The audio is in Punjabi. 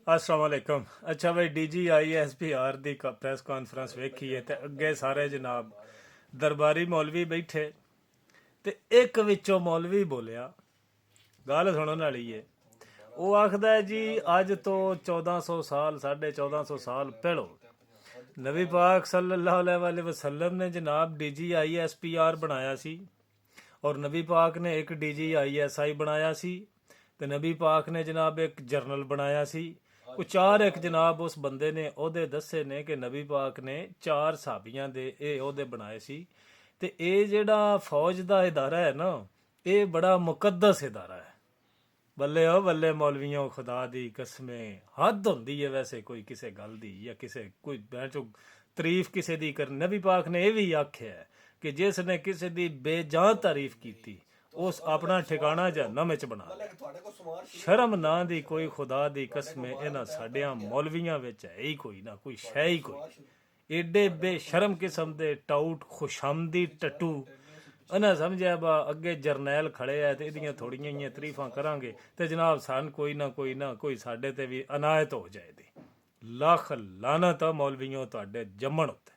अस्सलाम वालेकुम। अच्छा भाई DGISPR ਦੀ ਪ੍ਰੈਸ ਕਾਨਫਰੰਸ ਵੇਖੀ ਹੈ ਤੇ ਅੱਗੇ ਸਾਰੇ ਜਨਾਬ ਦਰਬਾਰੀ ਮੌਲਵੀ ਬੈਠੇ ਤੇ ਇੱਕ ਵਿੱਚੋਂ ਮੌਲਵੀ ਬੋਲਿਆ, ਗੱਲ ਸੁਣਨ ਵਾਲੀ ਹੈ। ਉਹ ਆਖਦਾ ਹੈ ਜੀ ਅੱਜ ਤੋਂ 1400 ਸਾਲ 1450 ਸਾਲ ਪਹਿਲੋਂ ਨਬੀ ਪਾਕ ਸੱਲੱਲਾਹੁ अलैहि वसल्लम ਨੇ जनाब DGISPR ਬਣਾਇਆ ਸੀ ਔਰ ਨਬੀ ਪਾਕ ਨੇ ਇੱਕ DGISI ਬਣਾਇਆ ਸੀ ਤੇ ਨਬੀ ਪਾਕ ਨੇ ਜਨਾਬ ਇੱਕ ਜਰਨਲ ਬਣਾਇਆ ਸੀ। ਉਹ ਚਾਰ ਇੱਕ ਜਨਾਬ ਉਸ ਬੰਦੇ ਨੇ ਉਹਦੇ ਦੱਸੇ ਨੇ ਕਿ ਨਬੀ ਪਾਕ ਨੇ 4 ਸਾਹਬੀਆਂ ਦੇ ਇਹ ਉਹਦੇ ਬਣਾਏ ਸੀ। ਤੇ ਇਹ ਜਿਹੜਾ ਫੌਜ ਦਾ ਇਦਾਰਾ ਹੈ ਨਾ, ਇਹ ਬੜਾ ਮੁਕੱਦਸ ਇਦਾਰਾ ਹੈ। ਬੱਲੇ ਓ ਬੱਲੇ ਮੌਲਵੀਆਂ, ਖੁਦਾ ਦੀ ਕਸਮੇ ਹੱਦ ਹੁੰਦੀ ਹੈ ਵੈਸੇ ਕੋਈ ਕਿਸੇ ਗੱਲ ਦੀ ਜਾਂ ਕਿਸੇ ਕੋਈ ਤਾਰੀਫ ਕਿਸੇ ਦੀ ਕਰ। ਨਬੀ ਪਾਕ ਨੇ ਇਹ ਵੀ ਆਖਿਆ ਕਿ ਜਿਸ ਨੇ ਕਿਸੇ ਦੀ ਬੇਜਾਨ ਤਾਰੀਫ ਕੀਤੀ ਉਸ ਆਪਣਾ ਠਿਕਾਣਾ ਜਹੰਨਮ ਵਿੱਚ ਬਣਾ ਲਿਆ। ਸ਼ਰਮ ਨਾਂ ਦੀ ਕੋਈ ਖੁਦਾ ਦੀ ਕਸਮੇ ਇਹਨਾਂ ਸਾਡਿਆਂ ਮੌਲਵੀਆਂ ਵਿੱਚ ਹੈ ਹੀ ਕੋਈ ਨਾ, ਕੋਈ ਸ਼ੈ ਹੀ ਕੋਈ। ਏਡੇ ਬੇਸ਼ਰਮ ਕਿਸਮ ਦੇ ਟਾਊਟ ਖੁਸ਼ਾਮਦੀ ਟੱਟੂ ਇਹਨਾਂ ਸਮਝਿਆ ਬਾ ਅੱਗੇ ਜਰਨੈਲ ਖੜੇ ਆ ਤੇ ਇਹਦੀਆਂ ਥੋੜੀਆਂ ਜਿਹੀਆਂ ਤਾਰੀਫਾਂ ਕਰਾਂਗੇ ਤੇ ਜਨਾਬ ਸਾਨੂੰ ਕੋਈ ਨਾ ਕੋਈ ਸਾਡੇ ਤੇ ਵੀ ਅਨਾਇਤ ਹੋ ਜਾਏਗੀ। ਲੱਖ ਲਾਨਤ ਆ ਮੌਲਵੀਆਂ ਤੁਹਾਡੇ ਜੰਮਣ ਉੱਤੇ।